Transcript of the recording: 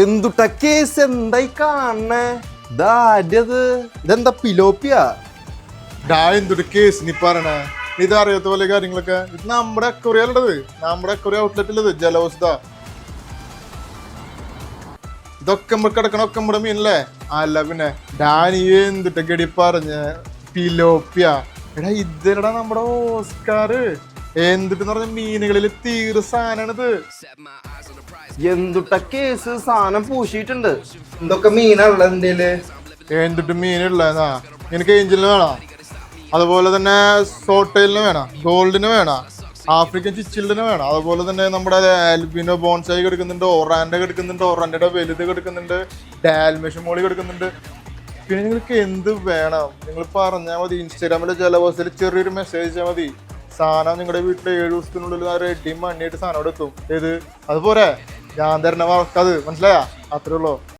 എന്തുട്ട case എന്തായി കാണണേ? ഇതെന്താ പിലോപ്പിയ? എന്തൊരു കേസ് നീ പറയണേ? ഇത് അറിയാത്ത പോലെ കാര്യങ്ങളൊക്കെ. ഇത് നമ്മുടെ അക്വറിയാലുള്ളത്, നമ്മുടെ അക്വറിയ ഔട്ട്ലെറ്റിലത് ജലവസ്ത. ഇതൊക്കെ നമ്മൾ കിടക്കണൊക്കെ നമ്മുടെ മീനല്ലേ? അല്ല പിന്നെ ഡാനി എന്തിട്ടൊക്കെടി പറഞ്ഞ പിലോപ്പിയ. എടാ ഇതടാ നമ്മുടെ ഓസ്കാർ. എന്തിട്ടെന്ന് പറഞ്ഞ മീനുകളിൽ തീർ സാധനാണിത്. എന്തുട്ട കേസ്? സാധനം പൂശിയിട്ടുണ്ട്. എന്തൊക്കെ മീനാണുള്ളത് എന്തേല്? എന്തിട്ട് മീനുള്ളതാ? എനിക്ക് ഏഞ്ചലിന് വേണം, അതുപോലെ തന്നെ സോട്ടയിലിന് വേണം, ഗോൾഡിന് വേണം, ആഫ്രിക്കൻ ചിച്ചിലിന് വേണം, അതുപോലെ തന്നെ നമ്മുടെ ആൽബിനോ ബോൺസായി കിടക്കുന്നുണ്ട്, ഒറാൻഡ കിടക്കുന്നുണ്ട്, ഒറാൻഡയുടെ വലുത് കിടക്കുന്നുണ്ട്, ഡാൽമേഷൻ മോളി കിടക്കുന്നുണ്ട്. പിന്നെ നിങ്ങൾക്ക് എന്ത് വേണം നിങ്ങൾ പറഞ്ഞാൽ മതി. ഇൻസ്റ്റാഗ്രാമിലെ ജലവാസത്തിൽ ചെറിയൊരു മെസ്സേജ് അയച്ചാൽ മതി. സാധനം നിങ്ങളുടെ വീട്ടിൽ 7 ദിവസത്തിനുള്ളിൽ റെഡി മണ്ണിയായിട്ട് സാധനം അവിടെ എത്തും. ഏത് അതുപോലെ ഞാൻ തരുന്ന വർക്കത് മനസ്സിലായാ? അത്രേ ഉള്ളൂ.